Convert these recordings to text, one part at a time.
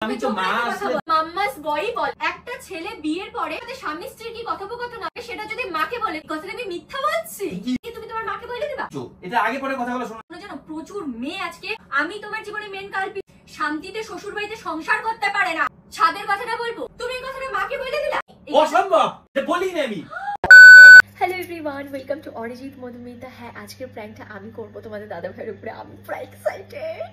আমি তো মা আসলে মাম্মাস বয় বল, একটা ছেলে বিয়ের পরে স্বামী স্ত্রীর কি কথোপকথন হবে সেটা যদি মাকে বলে, কথাটা আমি মিথ্যা বলছি? তুমি তোমার মাকে বলে দিবা? এটা আগে পরে কথা বলা শোনো। জানো প্রচুর মেয়ে আজকে, আমি তোমার জীবনে মেন কালপিট, শান্তিতে শ্বশুর বাড়িতে সংসার করতে পারে না। ছাদের কথাটা বলবো, তুমি এই কথাটা মাকে বলে দিলা? অসম্ভব, এটা বলি না আমি। Hello everyone, welcome to Arijit Madhumita. হ্যাঁ, আজকের প্র্যাঙ্কটা আমি করব তোমাদের দাদা ভাইয়ের উপরে। আমি প্রায় এক্সাইটেড।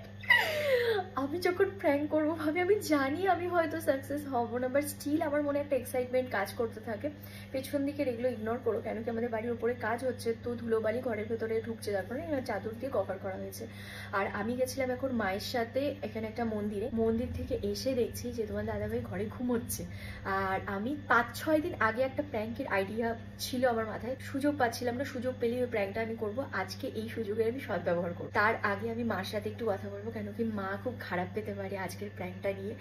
আমি যখন প্র্যাঙ্ক করবো ভাবে আমি জানি আমি হয়তো সাকসেস হব না, বাট স্টিল আমার মনে একটা এক্সাইটমেন্ট কাজ করতে থাকে। পেছন দিকের এগুলো ইগনোর করো, কেন কি আমাদের বাড়ির উপরে কাজ হচ্ছে, তো ধুলোবালি ঘরের ভেতরে ঢুকছে, যার কারণে চাদর দিয়ে কভার করা হয়েছে। আর আমি গেছিলাম এখন মায়ের সাথে এখানে একটা মন্দির থেকে এসে দেখছি যে তোমার দাদাভাই ঘরে ঘুমোচ্ছে। আর আমি 5-6 দিন আগে একটা প্র্যাঙ্কের আইডিয়া ছিল আমার মাথায়, সুযোগ পাচ্ছিলাম না, সুযোগ পেলেই ওই প্র্যাঙ্কটা আমি করবো। আজকে এই সুযোগের আমি সদ্ব্যবহার করবো। তার আগে আমি মার সাথে একটু কথা বলবো, কেন কি মা খুব খারাপ পেতে পারে আজকের প্র্যাঙ্কটা নিয়ে।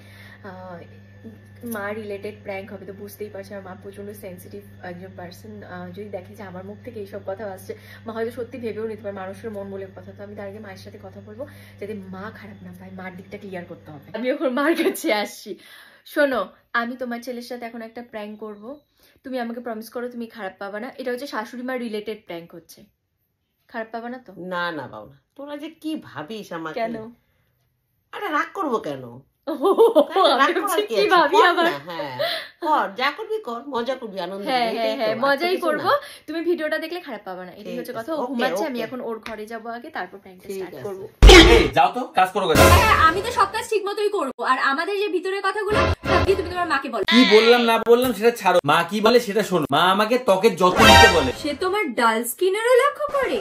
মা রিলেটেড প্র্যাঙ্ক হবে, তো বুঝতেই পারছি আমার মা প্রচন্ড সেন্সিটিভ একজন পার্সন। যদি দেখে যে আমার মুখ থেকে এইসব কথা আসছে, মা হয়তো সত্যি ভেবেও নিতে পারে, মানুষের মন বলে কথা। তো আমি তার আগে মায়ের সাথে কথা বলবো যাতে মা খারাপ না পায়, মার দিকটা ক্লিয়ার করতে হবে। আমি এখন মার কাছে আসছি। শোনো, আমি তোমার ছেলের সাথে এখন একটা প্র্যাঙ্ক করব, তুমি আমাকে প্রমিস করো তুমি খারাপ পাবা না। এটা হচ্ছে শাশুড়ি মা রিলেটেড প্র্যাঙ্ক হচ্ছে, খারাপ পাবা না তো? না না বাবা, তোরা যে কি ভাবিস আমাকে। কেন? আরে রাগ করবো কেন? কি ভাবি আবার? হ্যাঁ কর, যা করবি কর, মজা করবি, আনন্দ। হ্যাঁ হ্যাঁ হ্যাঁ, মজাই করবো। তুমি ভিডিওটা দেখলে খারাপ পাবা না, এটাই হচ্ছে কথা। ও ঘুমাচ্ছে, আমি এখন ওর ঘরে যাবো আগে, তারপর প্র্যাঙ্কটা স্টার্ট করব। এই যাও তো, কাজ করো। হ্যাঁ, আমি তো সব কাজ ঠিকমতোই করবো। আর আমাদের যে ভিতরের কথাগুলো সবই তুমি তোমার মাকে বলো। কি বললাম না বললাম সেটা ছাড়ো, মা কি বলে সেটা শোনো। মা আমাকে ত্বকের যত্ন নিতে বলে। সে তোমার ডাল স্কিনেরও লক্ষ্য করে?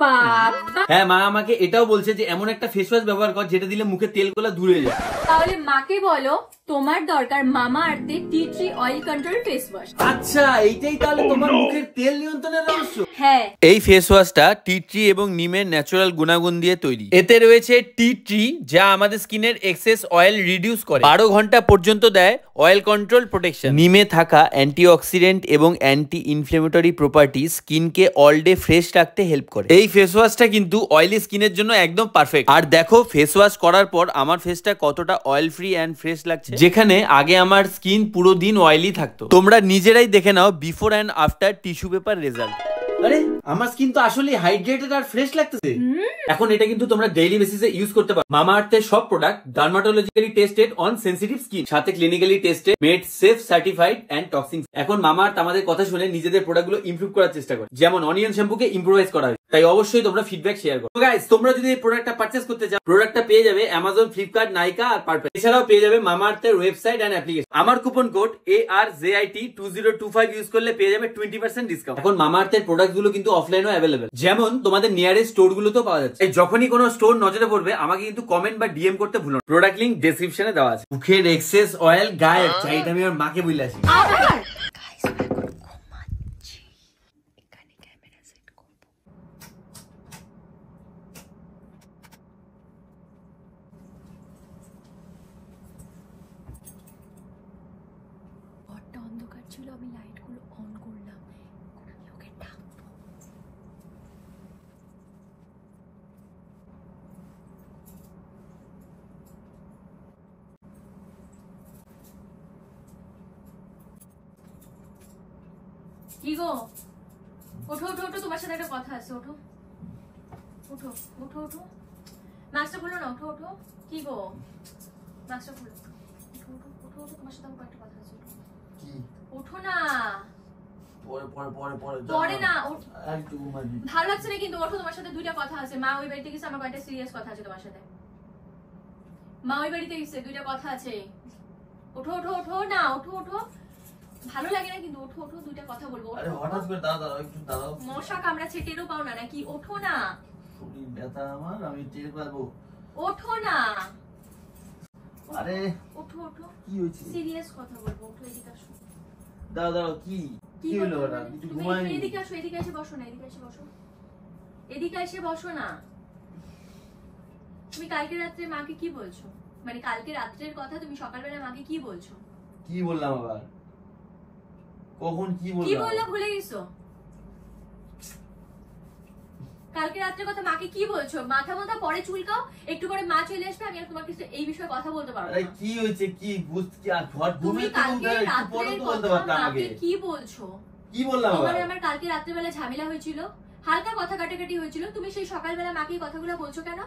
বাবা, হ্যাঁ, মা আমাকে এটাও বলছে যে এমন একটা ফেস ওয়াশ ব্যবহার কর যেটা দিলে মুখে তেলগুলো দূরে যায়। তাহলে মাকে বলো তোমার দরকার মামা আর্থে tea tree oil control face wash. আচ্ছা, এইটাই তাহলে তোমার মুখের তেল নিয়ন্ত্রণের রহস্য। হ্যাঁ, এই ফেস ওয়াশটা টি ট্রি এবং নিমের ন্যাচারাল গুণাগুণ দিয়ে তৈরি। এতে রয়েছে টি ট্রি, যা আমাদের স্কিনের এক্সেস অয়েল রিডিউস করে, 12 ঘন্টা পর্যন্ত দেয় অয়েল কন্ট্রোল প্রোটেকশন। নিমে থাকা অ্যান্টিঅক্সিডেন্ট এবং অ্যান্টি ইনফ্লেমেটরি প্রপার্টি স্কিনকে অল ডে ফ্রেশ রাখতে হেল্প করে। এই ফেস ওয়াশটা কিন্তু অয়েলি স্কিনের জন্য একদম পারফেক্ট। আর দেখো ফেস ওয়াশ করার পর আমার ফেসটা কতটা অয়েল ফ্রি অ্যান্ড ফ্রেশ লাগছে, যেখানে আগে আমার স্কিন পুরো দিন অয়েলি থাকতো। তোমরা নিজেরাই দেখে নাও before and after tissue paper result. আরে আমার স্কিন তো আসলে হাইড্রেটেড আর ফ্রেশ লাগতেছে। এখন এটা কিন্তু তোমরা ডেইলি বেসিসে ইউজ করতে পারো। মামা আর্থের সব product dermatologically tested on sensitive skin, সাথে clinically tested, made safe, certified and toxin. এখন মামা আর্থ আমাদের কথা শুনে নিজেদের প্রোডাক্টগুলো ইমপ্রুভ করার চেষ্টা করে, যেমন অনিয়ন শ্যাম্পুকে ইমপ্রোভাইজ করা হয়। তাই অবশ্যই তোমরা ফিডব্যাক শেয়ার করো। গাইস, তোমরা যদি এই প্রোডাক্টটা পারচেজ করতে চাও, প্রোডাক্টটা পেয়ে যাবে অ্যামাজন, ফ্লিপকার্ট, নাইকা আর পারপেল। এছাড়াও পেয়ে যাবে মামা আর্থের ওয়েবসাইট এন্ড অ্যাপ্লিকেশন। আমার কুপন কোড ARZIT2025 ইউজ করলে পেয়ে যাবে 20% ডিসকাউন্ট। এখন মামা আর্থের প্রোডাক্টগুলো কিন্তু অফলাইনও অ্যাভেলেবল, যেমন তোমাদের নিয়ারেস্ট স্টোর গুলোতেও পাওয়া যাচ্ছে। যখনই কোনো স্টোর নজরে পড়বে আমাকে কিন্তু কমেন্ট বা ডিএম করতে ভুলো না। প্রোডাক্ট লিংক ডেসক্রিপশনে দেওয়া আছে। মুখের এক্সেস অয়েল গায়ে চাই, এটা আমি আমার মাকে বলে আসি। ঘরটা অন্ধকার ছিল, আমি লাইটগুলো অন করলাম, ওকে ডাকবো। কি গো, ওঠো ওঠো ওঠো, তোমার সাথে একটা কথা আছে। ওঠো ওঠো ওঠো ওঠো, মাস্কটা খুলো না। ওঠো ওঠো। কি গো, মাস্কটা খুলো। ওঠো ওঠো ওঠো ওঠো, তোমার সাথে আমার একটা কথা আছে। ওঠো। কি? ওঠো না। পরে পরে পরে পরে পরে না, একটু ঘুমাবি। ভালো লাগছে না কিন্তু, ওঠো, তোমার সাথে দুইটা কথা আছে। মা ওই বাড়িতে গেছে, আমার কয়েকটা সিরিয়াস কথা আছে তোমার সাথে। মা ওই বাড়িতে গেছে, দুইটা কথা আছে। ওঠো ওঠো ওঠো না, ওঠো ওঠো, ভালো লাগে না কিন্তু, ওঠো ওঠো, দুইটা কথা বলবো। আরে হঠাৎ করে দাঁড়াও, একটু দাঁড়াও। মশা কামড়াচ্ছে, টেরও পাও না নাকি? ওঠো না। শরীর ব্যথা আমার, আমি টের পাবো। ওঠো না। আরে ওঠো ওঠো, কি হয়েছে? সিরিয়াস কথা বলবো। ওঠো, এদিকে আসো। দাঁড়াও দাঁড়াও, কি কি হলো? ওটা কিছু ঘুমায়নি? এদিকে আসো, এদিকে এসে বসো না, এদিকে এসে বসো, এদিকে এসে বসো না। তুমি কালকে রাত্রে মাকে কি বলছো? মানে কালকে রাত্রের কথা তুমি সকালবেলা মাকে কি বলছো? কি বললাম আবার? কখন কি কি বললাম? বললা ভুলে গেছো? কালকে রাত্রে কথা মাকে কি বলছো? মাথা মাথা পরে চুলকাও, একটু পরে মা চলে আসবে, আমি আর তোমার কাছে এই বিষয়ে কথা বলতে পারবো আরে না। কি হয়েছে, কি বুঝছি আর ঘর তুমি ঘুমিয়ে কালকে একটু পরে রাত্রের তো বলতে কথা পারতাম মাকে আগে। কি বলছো? কি বললাম তোমার আবার? আমার কালকে রাত্রেবেলা ঝামেলা হয়েছিল, হালকা কথা কাটাকাটি হয়েছিল, তুমি সেই সকালবেলা মাকে এই কথাগুলো বলছো কেন?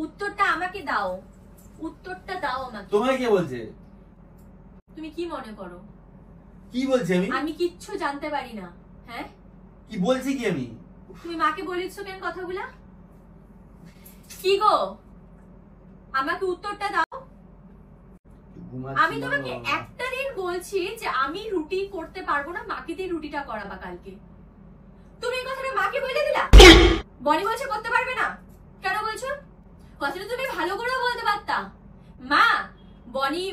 উত্তরটা আমাকে দাও, উত্তরটা দাও আমাকে। তোমায় কে বলছে? তুমি কি মনে করো কি বলছি আমি? আমি কিচ্ছু জানতে পারি না? হ্যাঁ, কি বলছি কি আমি? তুমি মাকে বলেছ কেন কথাগুলা? কি গো, আমাকে উত্তরটা দাও। আমি তোমাকে একটা দিন বলছি যে আমি রুটি করতে পারবো না, মাকে দিয়ে রুটিটা করাবা কালকে। তুমি এই কথাটা মাকে বলে দিলা। বনি বলছে করতে পারবে না, কেন বলছো? কথাটা তুমি ভালো করে বলতে পারতা, মা বনি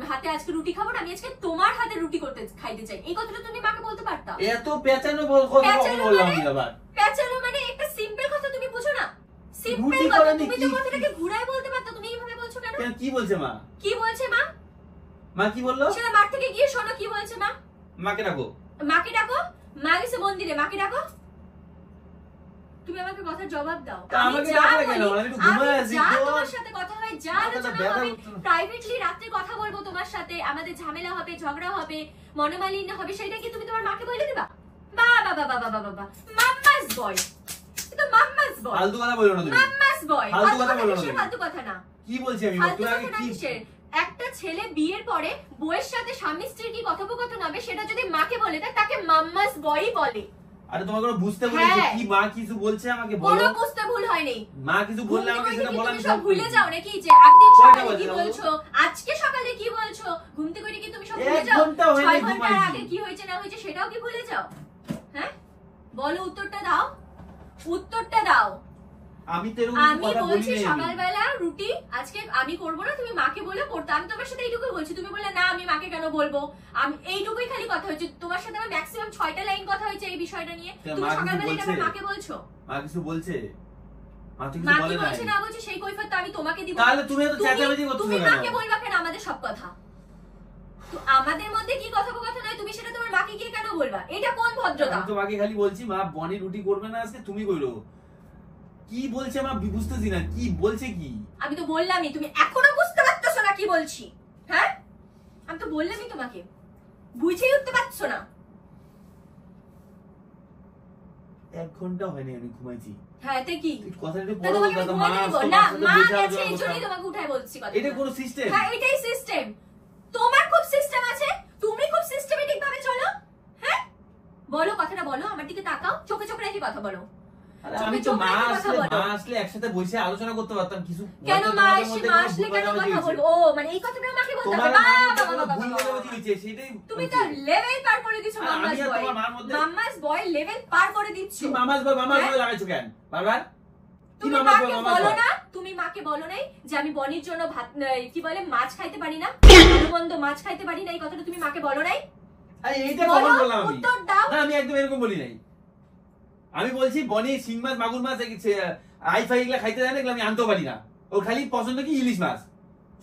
হাতে আজকে রুটি খাবো না, আমি আজকে তোমার হাতে রুটি করতে খাইতে চাই, এই কথাটা তুমি মাকে বলতে পারতা। এত পেঁচানো বললাম আমি আবার। পেঁচানো মানে একটা সিম্পল কথা তুমি বুঝো না? সিম্পল রুটি কথা, করানি তুমি কি? তো কথাটাকে ঘুরায় বলতে পারতা, তুমি এইভাবে বলছো কেন? কেন, কি বলছে মা? কি বলছে মা? মা কি বললো? সেটা মার থেকে গিয়ে শোনো কি বলছে মা। মাকে ডাকো। মাকে ডাকো, মা গেছে মন্দিরে, মাকে ডাকো। তুমি আমাকে কথার জবাব দাও। তা আমি আমাকে যা ডাকলে বলি, কেন? আমি একটু ঘুমায় আছি যা তো। তোমার সাথে কথা হয়, যা মাথাটা আলোচনা ব্যথা হবে, করছে না। প্রাইভেটলি রাতে কথা বলবো তোমার সাথে, আমাদের ঝামেলা হবে, ঝগড়া হবে, মনোমালিন্য হবে, সেটা কি তুমি তোমার মাকে বলে দিবা? বাবা বাবা বাবা বাবা, মাম্মাস বয়, এটা মাম্মাস বয়, ফালতু কথা বলো না তুমি। মাম্মাস বয়। ফালতু কথা বলো না কিসের তুমি। ফালতু কথা না? কি বলছি আমি? ফালতু তুমি কথা আগে না কি? কিসের? একটা ছেলে বিয়ের পরে বউয়ের সাথে স্বামী স্ত্রীর কি কথোপকথন হবে সেটা যদি মাকে বলে দেয়, তাকে মাম্মাস বয়ই বলে। আরে তোমাকে কোনো বুঝতে বলেছে হ্যাঁ। কি? মা কিছু বলছে আমাকে কোনো বলো। বুঝতে ভুল হয়নি। মা কিছু বললে আমাকে ঘুম থেকে সেটা বলা তুমি আমি সব সব ভুলে করি। যাও নাকি? যে একদিন কয়টা সকালে বাজে কি বাবু? বলছো, আজকে সকালে কি বলছো, ঘুম থেকে উঠে কি তুমি সব 1 ভুলে যাও? ঘন্টা হয়নি 6 ঘন্টার ঘুমাইছি। আগে কি হয়েছে না হয়েছে সেটাও কি ভুলে যাও? হ্যাঁ, বলো, উত্তরটা দাও, উত্তরটা দাও। আমি তো এরকম আমি কথা বলছি বলিনি আমি। সকালবেলা রুটি আজকে আমি করবো না, তুমি মাকে বলে করতে। আমি তোমার সাথে এইটুকুই বলছি, তুমি বললে না আমি মাকে কেন বলবো। আমি এইটুকুই খালি কথা হয়েছে তোমার সাথে, আমার ম্যাক্সিমাম 6টা লাইন কথা হয়েছে এই বিষয়টা নিয়ে। তা তুমি মা কিছু সকালবেলা এটা বলছে? মাকে বলছো। মা কিছু বলছে? মা তো কিছু মা বলে কি নাই। বলছে না বলছে সেই কৈফিয়ত তো আমি তোমাকে দিব। তাহলে তুমি এত চেঁচামেচি করছো তুমি কেন? মাকে বলবা কেন আমাদের সব কথা? তো আমাদের মধ্যে কি কথোপকথন হয় তুমি সেটা তোমার মাকে গিয়ে কেন বলবা? এটা কোন ভদ্রতা? আমি তো মাকে খালি বলছি মা বনি রুটি করবে না আজকে, তুমি কইরো। কি বলছে মা বুঝতেছি না, কি বলছে কি? আমি তো বললামই, তুমি এখনো বুঝতে পারতেছো না কি বলছি? হ্যাঁ, আমি তো বললামই তোমাকে, বুঝেই উঠতে পারছো না। 1 ঘন্টা হয়নি আমি ঘুমাইছি। হ্যাঁ, এতে কি? তুই কথাটা একটু তা পরে তোমাকে বলতো, আমি মা ঘুমাতে দিব আসতো, না? মার সাথে মা বসে গেছে আলোচনা এই জন্যই করতাম। তোমাকে উঠাই বলছি কথা। এটা কোনো সিস্টেম? হ্যাঁ, এটাই সিস্টেম। তোমার খুব সিস্টেম আছে, তুমি খুব সিস্টেমেটিক ভাবে চলো। হ্যাঁ, বলো কথাটা বলো, আমার দিকে তাকাও, চোখে চোখে রেখে কথা বলো। আরে চোখে আমি তো চোখ মা রেখে কথা আসলে বলো। একসাথে বসে আলোচনা করতে পারতাম কিছু। কেন হয়তো মা তোমাদের আসলে মধ্যে মা কোনো আসলে ভুল কেন বোঝাবুঝি কথা হয়েছে। বলবো? ও মানে এই কথাটা আমাকে বলতে তোমার হবে? আর আমার মধ্যে বাবা, কোনো বাবা, ভুল বাবা, বোঝাবুঝি বাবা। হয়েছে, সেটাই তুমি হয়েছে। তো লেভেল পার করে দিছো। আর আমি মাম্মাস আর বয়, তোমার মার মধ্যে- মাম্মাস বয় লেভেল পার করে দিচ্ছ। কি মামাস বয় হ্যাঁ? লাগাইছো কেন বারবার? কি তুমি মামাস মাকে বয়, মামাস বলো বয়? না, তুমি মাকে বলো নাই যে আমি বনির জন্য ভাত কি বলে মাছ খাইতে পারি না, ভালো মন্দ মাছ খাইতে পারি না, এই কথাটা তুমি মাকে বলো নাই? আরে এইটা বলো, কখন বললাম আমি? উত্তর দাও। না আমি একদম এরকম বলি নাই। আমি বলছি বনি শিং মাছ মাগুর মাছ আইফাই এগুলা খাইতে দেয় না, এগুলো আমি আনতেও পারি না। ও খালি পছন্দ কি ইলিশ মাছ।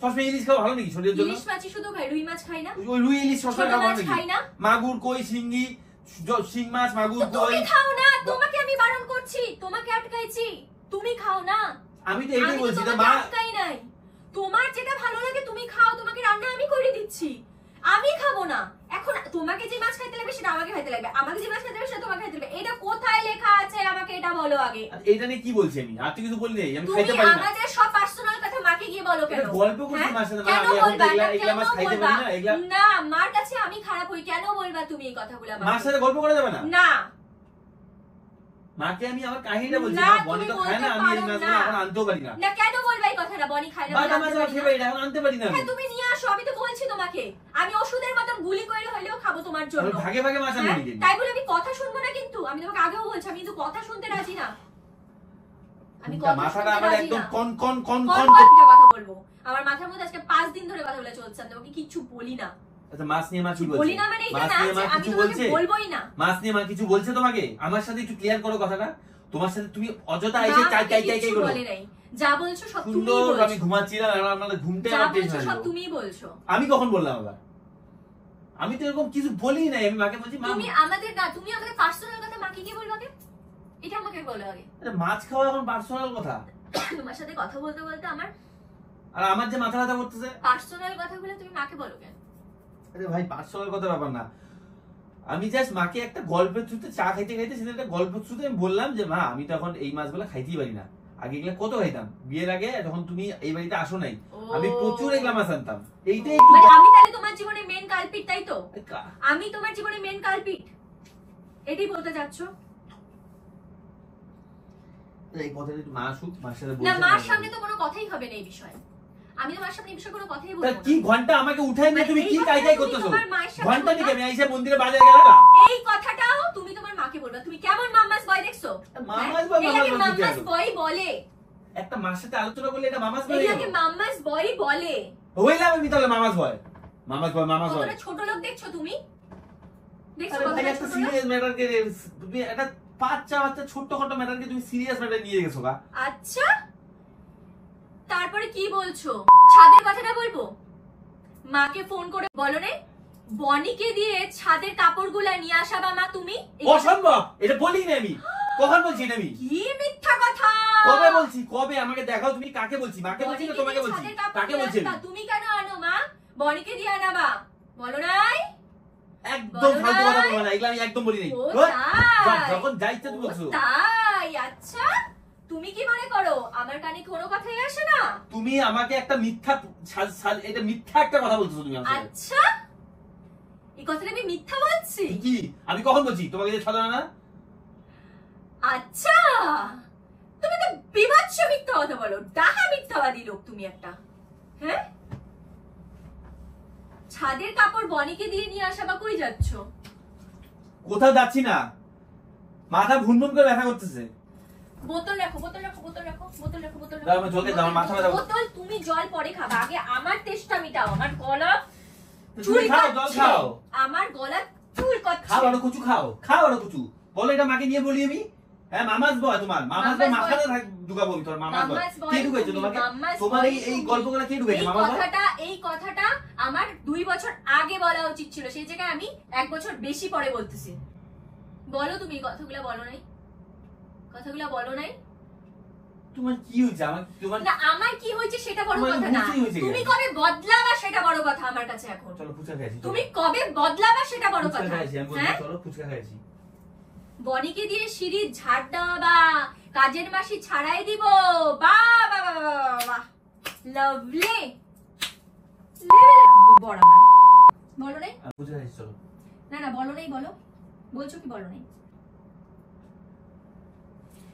সবসময় ইলিশ খাওয়া ভালো নাকি শরীরের জন্য? ইলিশ মাছই শুধু খাই, রুই মাছ খাই না, ওই রুই ইলিশ সবসময় ছোট খাওয়া মাছ ভালো খাই নাকি? না। মাগুর কই শিঙ্গি শিং মাছ মাগুর তো কই। তুমি খাও না, তোমাকে আমি বারণ করছি, তোমাকে আটকাইছি, তুমি খাও না। আমি তো এইটাই আমি তো বলছি না তোমাকে মা। আটকাই নাই। তোমার যেটা ভালো লাগে তুমি খাও, তোমাকে রান্না আমি করে দিচ্ছি, আমি খাবো না। এখন তোমাকে যে মাছ খাইতে লাগবে সেটা আমাকে খাইতে লাগবে, আমাকে যে মাছ খাইতে লাগবে সেটা তোমাকে খাইতে লাগবে। এটা কোথায় লেখা আছে আমাকে এটা বলো আগে। আর এইটা নিয়ে কি বলছি আমি? আর তো কিছু বলি নাই, আমি তুমি খাইতে পারি না। আমাদের সব পার্সোনাল কথা মাকে গিয়ে বলো কেন? এটা গল্প করছি হ্যাঁ? মার সাথে, মা, কেন আমি এখন বলবা? এগুলা মাছ কেন খাইতে বলবা? পারি না, এগুলা। না, মার কাছে আমি খারাপ হই, কেন বলবা তুমি এই কথাগুলো আমাকে? মার সাথে গল্প করা যাবে না? না, মাকে আমি আমার কাহিনীটা বলছি না, না, বনি তো তুমি খায় না, বলতে আমি এই পারো মাছগুলো না। এখন আনতেও পারি না। না কেন বলবা এই কথাটা? বনি খায় না, বাটা আমি মাছ আনতে আমার পারি না? ফেভারিট, এখন আনতে পারি না আমি। হ্যাঁ, তুমি নিয়ে আসো, আমি তো বলছি তোমাকে, আমি ওষুধের মতন গুলি করে হলেও খাবো তোমার জন্য। আমি ভাগে ভাগে মাছ আনি হ্যাঁ? নাকি? তাই বলে আমি কথা শুনবো না, কিন্তু আমি তোমাকে আগেও বলছি আমি কিন্তু কথা শুনতে রাজি না। আমি কথা মাথাটা শুনতে আমার রাজি একদম না। কন কন কন কন কন কন পিঠা কথা বলবো। আমার মাথার মধ্যে আজকে 5 দিন ধরে কথাগুলো চলছে, আমি তোমাকে কিচ্ছু বলি না। আচ্ছা মাছ নিয়ে মা কি বলছে? বলি না মানে এটা মাছ না নিয়ে যে মা আমি কিছু তোমাকে বলছে? বলবোই না। মাছ নিয়ে মা কিছু বলছে তোমাকে? আমার সাথে একটু ক্লিয়ার করো কথাটা। তোমার সাথে তুমি অযথা মা এসে চাই আমাকে চাই চাই চাই কিচ্ছু করো। বলে নাই। যা বলছো সব তুমিই সুন্দর বলছো। আমি ঘুমাচ্ছিলাম, আর আমার ঘুমটাই যা আমার বলছো টেনশন সব হলো। তুমিই বলছো। আমি কখন বললাম আবার? আমি তো এরকম কিছু বলি নাই, আমি মাকে বলছি মা তুমি আমাদের না, তুমি আমাদের পার্সোনাল কথা মাকে কি বলবা কে? এটা আমাকে বলো আগে। আরে মাছ খাওয়া এখন পার্সোনাল কথা। তোমার সাথে কথা বলতে বলতে আমার আর আমার যে মাথা ব্যথা করতেছে। পার্সোনাল কথাগুলো তুমি মাকে বলো কেন? আরে ভাই পার্সোনাল কথা ব্যাপার না, আমি জাস্ট মাকে একটা গল্পের থ্রুতে চা খাইতে খাইতে সেটা একটা গল্পের থ্রুতে আমি বললাম যে মা আমি তো এখন এই মাছগুলো খাইতেই পারি না, আগে এগুলা কত খাইতাম, বিয়ের আগে যখন তুমি এই বাড়িতে আসো নাই আমি প্রচুর এগুলা মাছ আনতাম। এইটাই একটু মানে আমি তাহলে তোমার জীবনে মেন কালপিট, তাই তো? আমি তোমার জীবনে মেন কালপিট এটাই বলতে যাচ্ছ? এই কথাটা একটু মা আসুক, মার সাথে না, বলতে মার সামনে তো কোনো কথাই হবে না এই বিষয়ে। আমি তো মার সামনে এই বিষয়ে কোনো কথাই বলবো না। কি ঘন্টা আমাকে উঠাই না, তুমি কি কাইকাই করতেছো? তোমার মায়ের সাথে ঘন্টা বলবা? নিকে আমি আইসা মন্দিরে বাজারে গেলাম না। এই কথাটাও তুমি তোমার মাকে বলবা। তুমি কেমন মাম্মাস বয় দেখছো? মামাস বয়, এটাকে মামাস বয় মাম্মাস বয় বলে। একটা মার সাথে আলোচনা করলে এটা মামাস বয়। এটাকে মাম্মাস বয় বলে। হইলাম আমি তাহলে মামাস বয়, মামাস বয়, মামাস বয়। কতটা ছোট লোক দেখছো তুমি? দেখছো আরে ভাই কতটা একটা ছোট লোক? সিরিয়াস ম্যাটার কে তুমি একটা বাচ্চা ছোট্ট ম্যাটার কে তুমি সিরিয়াস ম্যাটার নিয়ে গেছো গা। আচ্ছা, তারপরে কি বলছো? ছাদের কথাটা বলবো? মাকে ফোন করে বলো রে বনিকে দিয়ে ছাদের কাপড়গুলা নিয়ে আসা বা মা তুমি? অসম্ভব, এটা বলি না আমি। কখন বলছি এটা আমি? কি মিথ্যা কথা! কবে বলছি? কবে? আমাকে দেখাও তুমি কাকে বলছি? মাকে বলছি না বনিকে তোমাকে দিয়ে বলছি? ছাদের কাপড় কাকে নিয়ে বলছি? আসতা। তুমি কেন আনো মা? বনিকে দিয়ে আনাবা বলো নাই? একদম বলো ফালতু নাই? কথা বলবো না, এগুলো আমি একদম বলি নাই। ও ওই, তাই? যখন যা ইচ্ছা তুমি ও বলছো। তাই? আচ্ছা, তুমি কি মনে করো আমার কানে কোনো কথাই আসে না? তুমি আমাকে একটা মিথ্যা এটা মিথ্যা একটা কথা বলছো তুমি আমার সাথে। আচ্ছা, এই কথাটা আমি মিথ্যা বলছি? কি আমি কখন বলছি তোমাকে যে সাধারণ না? আচ্ছা, তুমি তো বিভৎস মিথ্যা কথা বলো, ডাহা মিথ্যাবাদী লোক তুমি একটা। হ্যাঁ, ছাদের কাপড় বনিকে দিয়ে নিয়ে আসা বা কই যাচ্ছ? কোথাও যাচ্ছি না, মাথা ভুনভুন করে ব্যথা করতেছে। বোতল রাখো, বোতল রাখো, বোতল রাখো, বোতল রাখো, বোতল দাও, আমার জল খেতে দাও, আমার মাথা ব্যথা করছে। বোতল তুমি জল পরে খাবা, আগে আমার তেষ্টা মিটাও। আমার গলা তুমি চুল খাও, জল কাটছে, খাও। আমার গলা চুল কাটছে। খাও আরো কুচু, খাও আরো কুচু। বলো এটা মাকে নিয়ে বলি আমি? হ্যাঁ মামাস বয় তোমার, মামাস বয় মামাস মাথাতে বয়। ঢুকাবো তোর মামাস বয়। মাম্মাস বয় কে ঢুকাইছো তুমি, তোমাকে? মাম্মাস তোমার বয় এই তুমি। গল্পগুলো কে ঢুকাইছে? মামাস বয়? এই কথাটা আমার 2 বছর আগে বলা উচিত ছিল, সেই জায়গায় আমি 1 বছর বেশি পরে বলতেছি। বলো তুমি কথাগুলো বলো নাই? কথাগুলো বলো নাই? তোমার কি হয়েছে? আমার তোমার না, আমার কি হয়েছে সেটা বড় তোমার কথা না, বুঝতেই হয়েছে তুমি কেন? কবে বদলাবা সেটা বড় কথা আমার কাছে এখন। চলো ফুচকা খাইছি। তুমি কবে বদলাবা সেটা বড় ফুচকা কথা। খাইছি, আমি বলছি হ্যাঁ, চলো ফুচকা খাইছি। বনিকে দিয়ে সিঁড়ির ঝাড় দেওয়া বা কাজের মাসি ছাড়াই দিব, বা বা বা বা লাভলি বড় আমার বলো নাই? আমি ফুচকা খাইছি চলো। না না, বলো নাই, বলো। বলছো কি বলো নাই?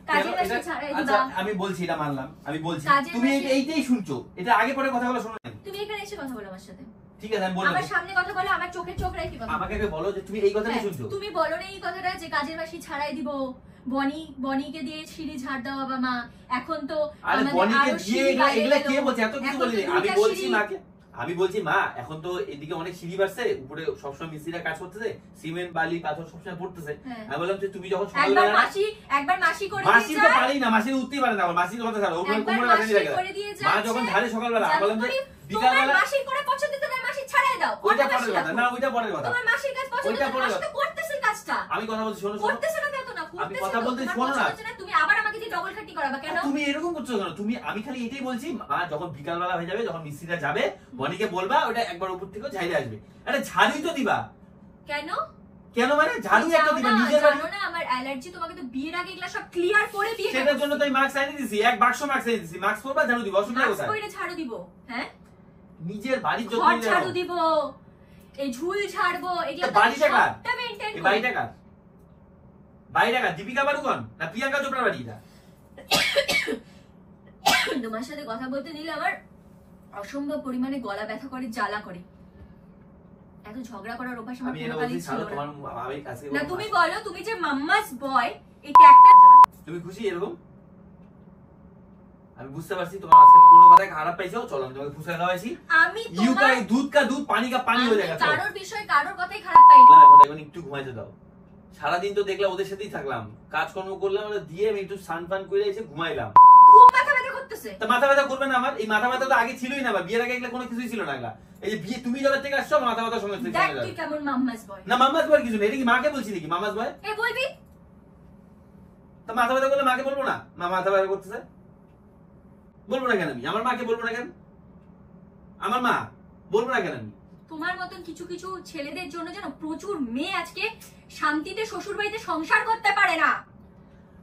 কাজের মাসি ছাড়াই আচ্ছা দিবা। আমি বলছি, এটা মানলাম, আমি বলছি কাজের তুমি মাসি- এইটাই শুনছো, এটা আগে পরে কথাগুলো শোনো না। তুমি এখানে এসে কথা বলো আমার সাথে, ঠিক আছে আমি বললাম। আমার সামনে কথা বলো, আমার চোখে চোখ রেখে কথা বলো। আমাকে আগে বলো যে তুমি এই কথাটাই হ্যাঁ, শুনছো। তুমি বলো না এই কথাটা যে কাজের মাসি ছাড়াই দিব, বনিকে দিয়ে সিঁড়ি ঝাড় দেওয়া বাবা মা। এখন তো আরে আমাদের বনিকে আরো দিয়ে সিঁড়ি বাইরে এগুলা গেলো। কে বলছে? এত কিছু এখন বলি তো আমি 2টা বলছি সিঁড়ি। মাকে, আমি বলছি মা এখন তো এদিকে অনেক সিঁড়ি বাড়ছে, উপরে সবসময় মিস্ত্রিরা কাজ করতেছে, সিমেন্ট বালি পাথর সবসময় পড়তেছে। হ্যাঁ। আমি বললাম যে তুমি যখন একবার সকালবেলা মাসি করে মাসি দিয়ে তো যায়। পারি না, মাসি উঠতেই পারে না, আমার মাসির কথা ছাড়ো, ওর একবার কোমরে মাসি ব্যথা দিয়ে করে দিয়ে মা যাচ্ছে। যখন ঝাড়ে সকালবেলা আমি বললাম যে তোমার বিকালবেলা মাসির করে পছন্দ তো না, মাসি ছাড়াই দাও। ওইটা অন্য মাসি পরের কথা রাখো। না, ওইটা পরের কথা। তোমার মাসির কাজ পছন্দ ওইটা তো পরের মাসি কথা। তো করতেছে কাজটা। আমি কথা বলছি শোনো শোনো। করতেছে না তো না, আমি করতেছে কথা তো। বলতে তোমার শোনো না। পছন্দ হচ্ছে না, তুমি আবার আমাকে দিয়ে ডবল খাটনি করাবা কেন? তুমি এরকম করছো কেন? তুমি আমি খালি এটাই বলছি মা যখন বিকালবেলা হয়ে যাবে, যখন মিস্ত্রিরা যাবে, বনিকে বলবা ওটা একবার উপর থেকে ঝাড়ে আসবে। আরে ঝাড়ুই তো দিবা। কেন? কেন মানে ঝাড়ু একটা দিবা নিজের বাড়ি। জানো না আমার অ্যালার্জি, তোমাকে তো বিয়ের আগে এগুলা সব ক্লিয়ার করে বিয়ে সেটার জন্য তো আমি মাস্ক এনে দিছি, এক বাক্স মাস্ক এনে দিছি। মাস্ক পরবা, ঝাড়ু দিবা, অসুবিধা কোথায়? কইরে ঝাড়ু দিব। হ্যাঁ, নিজের বাড়ির যত্ন ঘর নিতে ঝাড়ু হবে। দিব, এই ঝুল ঝাড়বো, এগুলা তা বাড়িটা কার? সবটা মেইনটেইন এই করি। বাড়িটা কার? বাড়িটা কার? দীপিকা পাড়ুকন না প্রিয়াঙ্কা চোপড়ার বাড়ি এটা? তোমার সাথে কথা বলতে নিলে আমার অসম্ভব পরিমাণে গলা ব্যথা করে, জ্বালা করে। এত ঝগড়া করার অভ্যাস আমার আমি এটা কোনোকালই বলছি ছিল ছাড়ো, না। তোমার আমি কাছে না তুমি বলো, তুমি যে মাম্মাস বয় এটা একটা তুমি খুশি এরকম? আমি বুঝতে পারছি তোমার আজকে কোনো কথায় খারাপ পাইছো, চলো আমি তোমাকে ফুচকা খাওয়াইছি। আমি ইউ কা তোমার দুধ কা দুধ, পানি কা পানি হয়ে আমি গেছে। কারোর বিষয়ে কারোর কথাই খারাপ পাই না। এখন একটু ঘুমাইতে দাও। সারাদিন তো দেখলাম ওদের সাথেই থাকলাম, কাজকর্ম করলাম, ওরা দিয়ে আমি একটু স্নান পান করে এসে ঘুমাইলাম। খুব মাথা ব্যথা করতেছে। তা মাথা ব্যথা করবে না আমার? এই মাথা ব্যথা তো আগে ছিলই না, বা বিয়ের আগে এগুলো কোনো কিছুই ছিল না। এগুলা এই যে বিয়ে তুমি যবে থেকে আসছো মাথা ব্যথা সঙ্গে সঙ্গে দেখ চলে তুই যাবে। কেমন মাম্মাস বয়। না মামাস বয় কিছু নেই, এটা কি মাকে বলছি নাকি মামাস বয়? এ বলবি তা মাথা ব্যথা করলে মাকে বলবো না মা মাথা ব্যথা করতেছে? বলবো না কেন আমি? আমার মাকে বলবো না কেন? আমার মা বলবো না কেন আমি? তোমার মতন কিছু কিছু ছেলেদের জন্য যেন প্রচুর মেয়ে আজকে শান্তিতে শ্বশুর বাড়িতে সংসার করতে পারে না।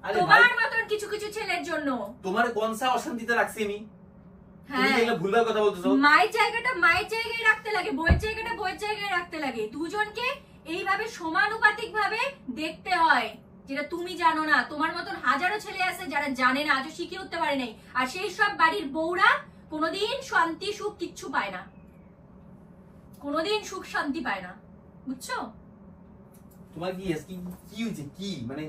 আরে তোমার ভাই, মতন কিছু কিছু ছেলের জন্য। তোমার কোনসা অশান্তিতে রাখছি আমি? তুমি হ্যাঁ, এগুলো ভুলভাল কথা বলতেছো। মায়ের জায়গাটা মায়ের জায়গায় রাখতে লাগে, বইয়ের জায়গাটা বইয়ের জায়গায় রাখতে লাগে। দুজনকে এইভাবে সমানুপাতিক ভাবে দেখতে হয়, যেটা তুমি জানো না। তোমার মতন হাজারো ছেলে আছে যারা জানে না, আজও শিখে উঠতে পারে নাই। আর সেই সব বাড়ির বউরা কোনোদিন শান্তি সুখ কিচ্ছু পায় না, কোনোদিন সুখ শান্তি পায় না, বুঝছো? তোমার কি কি হয়েছে? কি মানে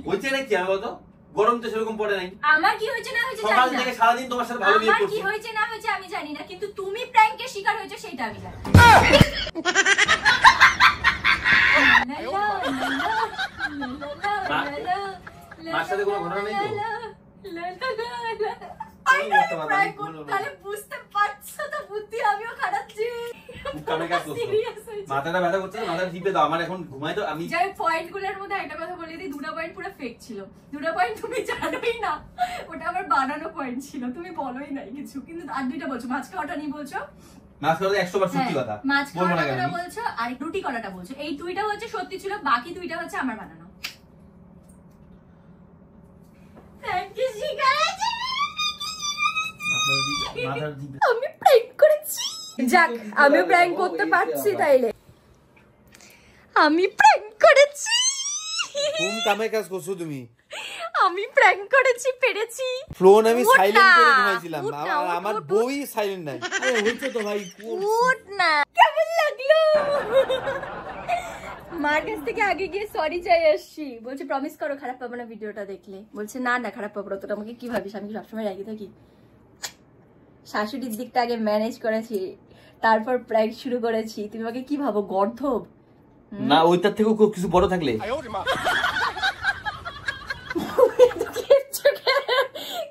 হয়েছে না কি আমি বলতো? গরম তো সেরকম পড়ে নাই। আমার কি হয়েছে না হয়েছে সকাল জানি না, থেকে সারাদিন তোমার সাথে ভালো বিহেভ আমার কি করছি। হয়েছে না হয়েছে আমি জানি না, কিন্তু তুমি প্র্যাঙ্কের শিকার হয়েছে সেটা আমি জানি। মার সাথে কোনো ঘটনা নেই তো? তাহলে বুঝতে পারছো তো বুদ্ধি আমিও খাটাচ্ছি। কামে কাজ করছো। মাথাটা ব্যথা করছে, মাথাটা টিপে দাও। আমার এখন ঘুমাই তো আমি। যাই পয়েন্ট গুলোর মধ্যে একটা কথা বলে দিই, দুটো পয়েন্ট পুরো ফেক ছিল। দুটো পয়েন্ট তুমি জানোই না, ওটা আমার বানানো পয়েন্ট ছিল, তুমি বলোই নাই কিছু। কিন্তু আর দুইটা বলছো, মাছ খাওয়াটা নিয়ে বলছো, মাছ খাওয়াতে 100 বার সত্যি কথা মাছ বলবো না খাওয়াটা কেন আমি? বলছো, আর রুটি করাটা বলছো। এই দুইটা হচ্ছে সত্যি ছিল, বাকি দুইটা হচ্ছে আমার বানানো। থ্যাংক ইউ শিকারাজি। মাথাটা টিপে আমি প্র্যাঙ্ক করেছি। যাক, আমিও প্র্যাঙ্ক করতে পারছি তাইলে। আমি প্র্যাঙ্ক করেছি, কোন কামে কাজ করছো তুমি? আমি প্র্যাঙ্ক করেছি, পেরেছি। ফোন আমি উঠ সাইলেন্ট না, করে ঘুমাইছিলাম, উঠ না, উঠ, আমার উঠ, উঠ। বই সাইলেন্ট নাই। আরে হইছে তো ভাই। উঠ না। কেমন লাগলো? মার কাছ থেকে আগে গিয়ে সরি চাই আসছি। বলছে প্রমিস করো খারাপ পাবো না ভিডিওটা দেখলে। বলছে না না খারাপ পাবো না। তোরা আমাকে কি ভাবিস, আমি কি সবসময় রাগি থাকি? শাশুড়ির দিকটা আগে ম্যানেজ করেছি, তারপর প্র্যাঙ্ক শুরু করেছি। তুমি আমাকে কি ভাবো, গর্ধব? না ওইটার থেকেও খুব কিছু বড় থাকলে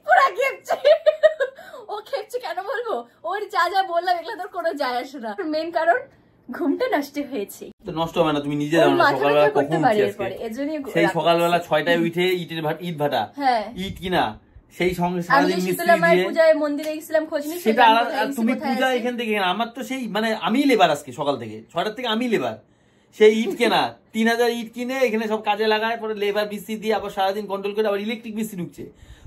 পুরা খেপছে। ও খেপছে কেন বলবো? ওর যা যা বললাম এগুলো তোর কোনো যায় আসে না। মেন কারণ ঘুমটা নষ্ট হয়েছে। তো নষ্ট হবে না, তুমি নিজে ওর জানো না মাথা সকালবেলা ব্যথা করতে কখন পারি উঠছি এরপরে, আজকে। এজন্যই সেই রাগ সকালবেলা করছি। 6টায় উঠে ইট ভাটা হ্যাঁ, ইট কিনা সেই সঙ্গে আমি সারাদিন যে মিস্ত্রি শীতলা মায়ের দিয়ে পূজায় মন্দিরে গেছিলাম খোঁজ নিতে। সেটা আলাদা। আর তুমি পূজা এখান থেকে আমার তো সেই মানে আমি লেবার আজকে সকাল থেকে 6টার থেকে আমি লেবার। সেই ইট কেনা 3000 ইট কিনে এখানে সব কাজে লাগায়, পরে লেবার মিস্ত্রি দিয়ে আবার সারাদিন কন্ট্রোল করে, আবার ইলেকট্রিক মিস্ত্রি ঢুকছে,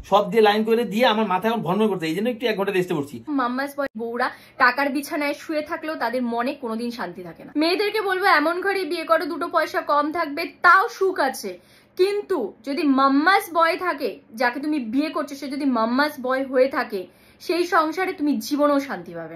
সব দিয়ে লাইন করে দিয়ে আমার মাথা এখন ভরমর করছে। এই জন্য একটু 1 ঘন্টা রেস্টে পড়ছি। মাম্মাস বয় বউরা টাকার বিছানায় শুয়ে থাকলেও তাদের মনে কোনোদিন শান্তি থাকে না। মেয়েদেরকে বলবো এমন ঘরে বিয়ে করো 2 পয়সা কম থাকবে, তাও সুখ আছে। কিন্তু যদি মাম্মাস বয় থাকে, যাকে তুমি বিয়ে করছো সে যদি মাম্মাস বয় হয়ে থাকে, সেই সংসারে তুমি জীবনেও শান্তি পাবে না।